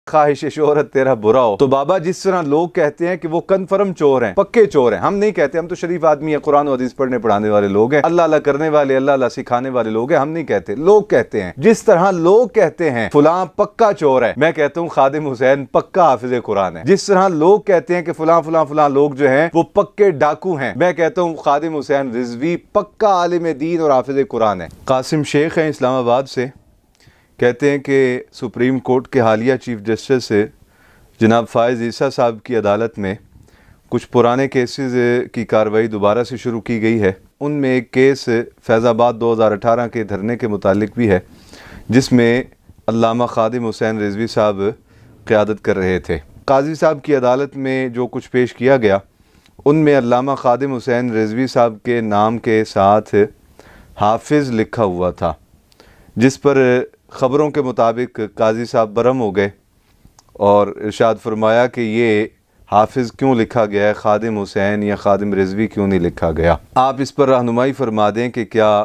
خواہش شہرت تیرا برا ہو۔ تو بابا جس طرح لوگ کہتے ہیں کہ وہ کنفرم چور ہیں، پکے چور ہیں، ہم نہیں کہتے، ہم تو شریف آدمی ہیں، قرآن و حدیث پڑھنے پڑھانے والے لوگ ہیں، اللہ اللہ کرنے والے، اللہ اللہ سکھانے والے لوگ ہیں، ہم نہیں کہتے، لوگ کہتے ہیں۔ جس طرح لوگ کہتے ہیں فلاں پکا چور ہے، میں کہتا ہوں خادم حسین پکا حافظ قرآن ہے۔ جس طرح لوگ کہتے ہیں کہ فلاں فلاں فلاں لوگ جو ہیں وہ پکے ڈاکو ہیں، میں کہتا ہوں خادم حسین رضوی پکا عالم دین اور حافظ قرآن ہے۔ قاسم شیخ ہیں اسلام آباد سے، کہتے ہیں کہ سپریم کورٹ کے حالیہ چیف جسٹس سے جناب فائز عیسیٰ صاحب کی عدالت میں کچھ پرانے کیسز کی کارروائی دوبارہ سے شروع کی گئی ہے۔ ان میں ایک کیس فیض آباد 2018 کے دھرنے کے متعلق بھی ہے، جس میں علامہ خادم حسین رضوی صاحب قیادت کر رہے تھے۔ قاضی صاحب کی عدالت میں جو کچھ پیش کیا گیا، ان میں علامہ خادم حسین رضوی صاحب کے نام کے ساتھ حافظ لکھا ہوا تھا، جس پر خبروں کے مطابق قاضی صاحب برہم ہو گئے اور ارشاد فرمایا کہ یہ حافظ کیوں لکھا گیا ہے، خادم حسین یا خادم رضوی کیوں نہیں لکھا گیا۔ آپ اس پر رہنمائی فرما دیں کہ کیا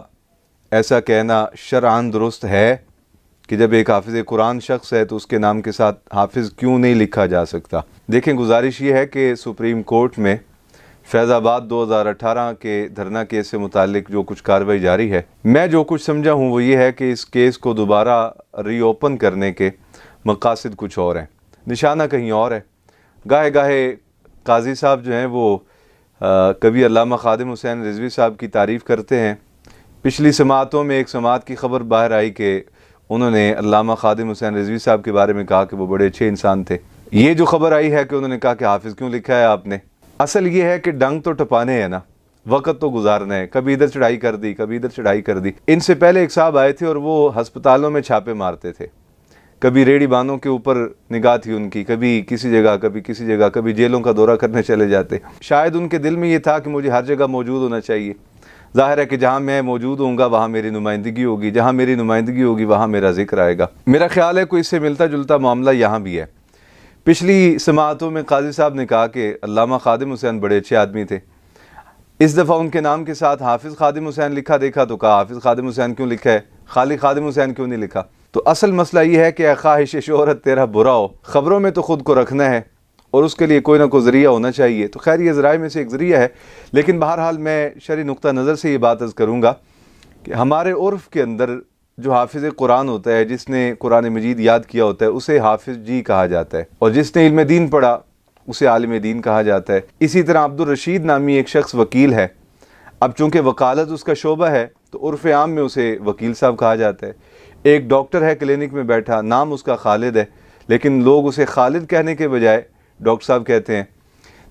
ایسا کہنا شرعاً درست ہے کہ جب ایک حافظ قرآن شخص ہے تو اس کے نام کے ساتھ حافظ کیوں نہیں لکھا جا سکتا؟ دیکھیں، گزارش یہ ہے کہ سپریم کورٹ میں فیض آباد 2018 کے دھرنا کیس سے متعلق جو کچھ کارروائی جاری ہے، میں جو کچھ سمجھا ہوں وہ یہ ہے کہ اس کیس کو دوبارہ ری اوپن کرنے کے مقاصد کچھ اور ہیں، نشانہ کہیں اور ہے۔ گاہے گاہے قاضی صاحب جو ہیں وہ کبھی علامہ خادم حسین رضوی صاحب کی تعریف کرتے ہیں۔ پچھلی سماعتوں میں ایک سماعت کی خبر باہر آئی کہ انہوں نے علامہ خادم حسین رضوی صاحب کے بارے میں کہا کہ وہ بڑے اچھے انسان تھے۔ یہ جو خبر آئی ہے کہ انہوں نے کہا کہ حافظ کیوں لکھا ہے آپ نے، اصل یہ ہے کہ ڈنگ تو ٹپانے ہیں نا، وقت تو گزارنا ہے، کبھی ادھر چڑھائی کر دی، کبھی ادھر چڑھائی کر دی۔ ان سے پہلے ایک صاحب آئے تھے اور وہ ہسپتالوں میں چھاپے مارتے تھے، کبھی ریڑھی بانوں کے اوپر نگاہ تھی ان کی، کبھی کسی جگہ، کبھی کسی جگہ، کبھی جیلوں کا دورہ کرنے چلے جاتے۔ شاید ان کے دل میں یہ تھا کہ مجھے ہر جگہ موجود ہونا چاہیے، ظاہر ہے کہ جہاں میں موجود ہوں گا وہاں میری نمائندگی ہوگی، جہاں میری نمائندگی ہوگی وہاں میرا ذکر آئے گا۔ میرا خیال ہے کوئی اس سے ملتا جلتا معاملہ یہاں بھی ہے۔ پچھلی سماعتوں میں قاضی صاحب نے کہا کہ علامہ خادم حسین بڑے اچھے آدمی تھے، اس دفعہ ان کے نام کے ساتھ حافظ خادم حسین لکھا دیکھا تو کہا حافظ خادم حسین کیوں لکھا ہے، خالی خادم حسین کیوں نہیں لکھا؟ تو اصل مسئلہ یہ ہے کہ اے خواہش شہرت تیرا برا ہو، خبروں میں تو خود کو رکھنا ہے اور اس کے لیے کوئی نہ کوئی ذریعہ ہونا چاہیے۔ تو خیر یہ ذرائع میں سے ایک ذریعہ ہے، لیکن بہرحال میں شرعی نقطہ نظر سے یہ بات عرض کروں گا کہ ہمارے عرف کے اندر جو حافظ قرآن ہوتا ہے، جس نے قرآن مجید یاد کیا ہوتا ہے، اسے حافظ جی کہا جاتا ہے، اور جس نے علم دین پڑھا اسے عالم دین کہا جاتا ہے۔ اسی طرح عبدالرشید نامی ایک شخص وکیل ہے، اب چونکہ وکالت اس کا شعبہ ہے تو عرف عام میں اسے وکیل صاحب کہا جاتا ہے۔ ایک ڈاکٹر ہے کلینک میں بیٹھا، نام اس کا خالد ہے، لیکن لوگ اسے خالد کہنے کے بجائے ڈاکٹر صاحب کہتے ہیں۔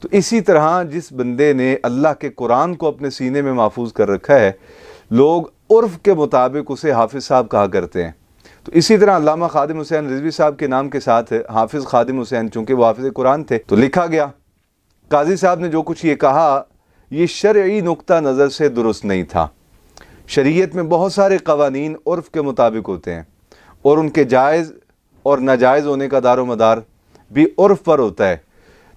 تو اسی طرح جس بندے نے اللہ کے قرآن کو اپنے سینے میں محفوظ کر رکھا ہے، لوگ عرف کے مطابق اسے حافظ صاحب کہا کرتے ہیں۔ تو اسی طرح علامہ خادم حسین رضوی صاحب کے نام کے ساتھ حافظ خادم حسین، چونکہ وہ حافظ قرآن تھے تو لکھا گیا۔ قاضی صاحب نے جو کچھ یہ کہا یہ شرعی نقطہ نظر سے درست نہیں تھا۔ شریعت میں بہت سارے قوانین عرف کے مطابق ہوتے ہیں اور ان کے جائز اور ناجائز ہونے کا دار و مدار بھی عرف پر ہوتا ہے،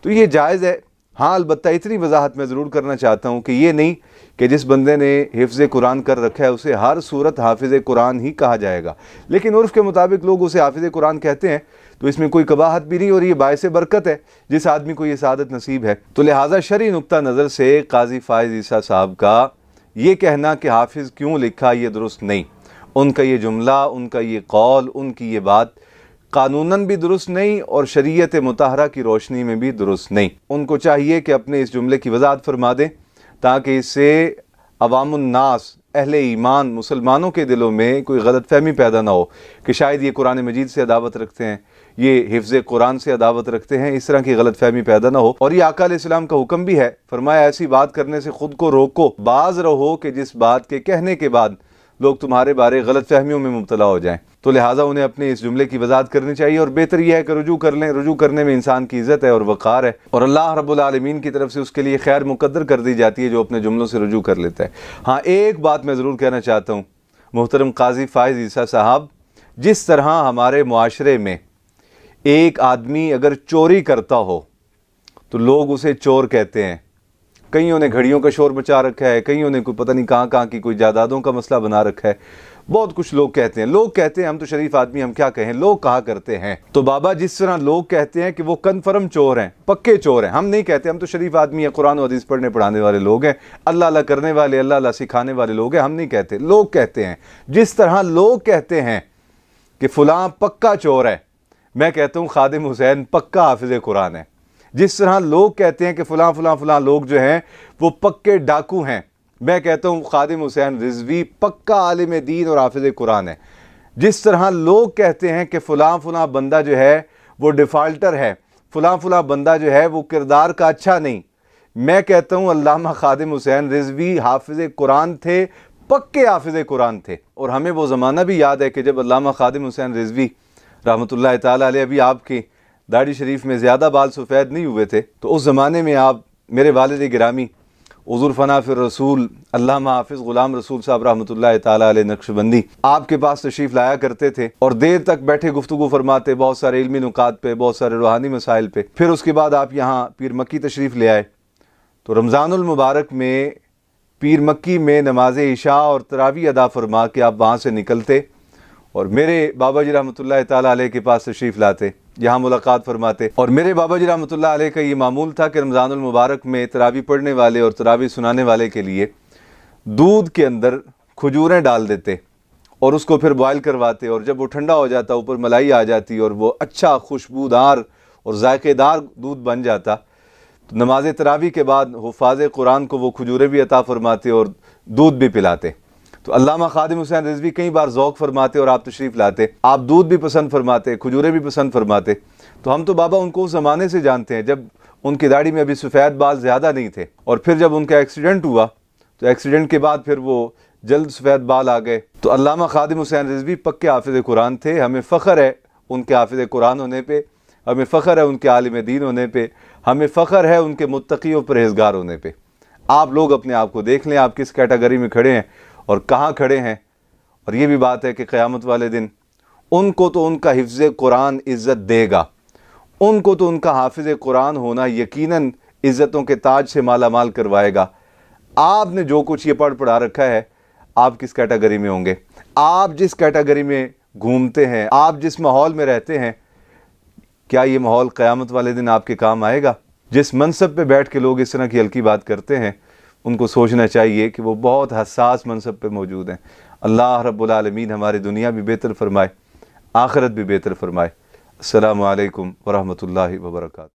تو یہ جائز ہے۔ ہاں البتہ اتنی وضاحت میں ضرور کرنا چاہتا ہوں کہ یہ نہیں کہ جس بندے نے حفظ قرآن کر رکھا ہے اسے ہر صورت حافظ قرآن ہی کہا جائے گا، لیکن عرف کے مطابق لوگ اسے حافظ قرآن کہتے ہیں، تو اس میں کوئی قباحت بھی نہیں اور یہ باعث برکت ہے جس آدمی کو یہ سعادت نصیب ہے۔ تو لہٰذا شرعی نقطہ نظر سے قاضی فائز عیسیٰ صاحب کا یہ کہنا کہ حافظ کیوں لکھا یہ درست نہیں، ان کا یہ جملہ، ان کا یہ قول، ان کی یہ بات قانوناً بھی درست نہیں اور شریعت مطہرہ کی روشنی میں بھی درست نہیں۔ ان کو چاہیے کہ اپنے اس جملے کی وضاحت فرما دیں تاکہ اس سے عوام الناس، اہل ایمان، مسلمانوں کے دلوں میں کوئی غلط فہمی پیدا نہ ہو کہ شاید یہ قرآن مجید سے عداوت رکھتے ہیں، یہ حفظ قرآن سے عداوت رکھتے ہیں، اس طرح کی غلط فہمی پیدا نہ ہو۔ اور یہ آقا علیہ السلام کا حکم بھی ہے، فرمایا ایسی بات کرنے سے خود کو روکو، باز رہو کہ جس بات کے کہنے کے بعد لوگ تمہارے بارے غلط فہمیوں میں مبتلا ہو جائیں۔ تو لہٰذا انہیں اپنے اس جملے کی وضاحت کرنی چاہیے اور بہتر یہ ہے کہ رجوع کر لیں۔ رجوع کرنے میں انسان کی عزت ہے اور وقار ہے، اور اللہ رب العالمین کی طرف سے اس کے لیے خیر مقدر کر دی جاتی ہے جو اپنے جملوں سے رجوع کر لیتا ہے۔ ہاں ایک بات میں ضرور کہنا چاہتا ہوں، محترم قاضی فائز عیسیٰ صاحب، جس طرح ہمارے معاشرے میں ایک آدمی اگر چوری کرتا ہو تو لوگ اسے چور کہتے ہیں، کئیوں نے گھڑیوں کا شور مچا رکھا ہے، کئیوں نے کوئی پتہ نہیں کہاں کہاں کی کوئی جائیدادوں کا مسئلہ بنا رکھا ہے، بہت کچھ لوگ کہتے ہیں ہم تو شریف آدمی ہم کیا کہیں، لوگ کہا کرتے ہیں۔ تو بابا جس طرح لوگ کہتے ہیں کہ وہ کنفرم چور ہیں، پکے چور ہیں، ہم نہیں کہتے، ہم تو شریف آدمی ہیں، قرآن و حدیث پڑھنے پڑھانے والے لوگ ہیں، اللہ اللہ کرنے والے، اللہ اللہ سکھانے والے لوگ ہیں، ہم نہیں کہتے، لوگ کہتے ہیں۔ جس طرح لوگ کہتے ہیں کہ فلاں پکا چور ہے، میں کہتا ہوں خادم حسین پکا حافظ قرآن ہے۔ جس طرح لوگ کہتے ہیں کہ فلاں فلاں فلاں لوگ جو ہیں وہ پکے ڈاکو ہیں، میں کہتا ہوں خادم حسین رضوی پکا عالم دین اور حافظ قرآن ہے۔ جس طرح لوگ کہتے ہیں کہ فلاں فلاں بندہ جو ہے وہ ڈیفالٹر ہے، فلاں فلاں بندہ جو ہے وہ کردار کا اچھا نہیں، میں کہتا ہوں علامہ خادم حسین رضوی حافظ قرآن تھے، پکے حافظ قرآن تھے۔ اور ہمیں وہ زمانہ بھی یاد ہے کہ جب علامہ خادم حسین رضوی رحمۃ اللہ تعالیٰ علیہ ابھی آپ کی داڑھی شریف میں زیادہ بال سفید نہیں ہوئے تھے، تو اس زمانے میں آپ میرے والد گرامی حضور فنا فی الرسول علامہ حافظ غلام رسول صاحب رحمۃ اللہ تعالیٰ علیہ نقشبندی آپ کے پاس تشریف لایا کرتے تھے اور دیر تک بیٹھے گفتگو فرماتے، بہت سارے علمی نکات پہ، بہت سارے روحانی مسائل پہ۔ پھر اس کے بعد آپ یہاں پیر مکی تشریف لے آئے، تو رمضان المبارک میں پیر مکی میں نماز عشاء اور تراویح ادا فرما کے آپ وہاں سے نکلتے اور میرے بابا جی رحمۃ اللہ تعالیٰ علیہ کے پاس تشریف لاتے، یہاں ملاقات فرماتے۔ اور میرے بابا جی رحمۃ اللہ علیہ کا یہ معمول تھا کہ رمضان المبارک میں تراویح پڑھنے والے اور تراویح سنانے والے کے لیے دودھ کے اندر کھجوریں ڈال دیتے اور اس کو پھر بوائل کرواتے، اور جب وہ ٹھنڈا ہو جاتا اوپر ملائی آ جاتی اور وہ اچھا خوشبودار اور ذائقے دار دودھ بن جاتا، تو نماز تراویح کے بعد حفاظ قرآن کو وہ کھجوریں بھی عطا فرماتے اور دودھ بھی پلاتے۔ تو علامہ خادم حسین رضوی کئی بار ذوق فرماتے اور آپ تشریف لاتے، آپ دودھ بھی پسند فرماتے، کھجوریں بھی پسند فرماتے۔ تو ہم تو بابا ان کو اس زمانے سے جانتے ہیں جب ان کی داڑھی میں ابھی سفید بال زیادہ نہیں تھے، اور پھر جب ان کا ایکسیڈنٹ ہوا تو ایکسیڈنٹ کے بعد پھر وہ جلد سفید بال آ گئے۔ تو علامہ خادم حسین رضوی پکے حافظ قرآن تھے، ہمیں فخر ہے ان کے حافظ قرآن ہونے پہ، ہمیں فخر ہے ان کے عالم دین ہونے پہ، ہمیں فخر ہے ان کے متقی و پرہیزگار ہونے پہ۔ آپ لوگ اپنے آپ کو دیکھ لیں، آپ کس کیٹیگری میں کھڑے ہیں اور کہاں کھڑے ہیں۔ اور یہ بھی بات ہے کہ قیامت والے دن ان کو تو ان کا حفظ قرآن عزت دے گا، ان کو تو ان کا حافظ قرآن ہونا یقیناً عزتوں کے تاج سے مالا مال کروائے گا۔ آپ نے جو کچھ یہ پڑھ پڑھا رکھا ہے، آپ کس کیٹیگری میں ہوں گے؟ آپ جس کیٹیگری میں گھومتے ہیں، آپ جس ماحول میں رہتے ہیں، کیا یہ ماحول قیامت والے دن آپ کے کام آئے گا؟ جس منصب پہ بیٹھ کے لوگ اس طرح کی ہلکی بات کرتے ہیں، ان کو سوچنا چاہیے کہ وہ بہت حساس منصب پہ موجود ہیں۔ اللہ رب العالمین ہماری دنیا بھی بہتر فرمائے، آخرت بھی بہتر فرمائے۔ السلام علیکم ورحمۃ اللہ وبرکاتہ۔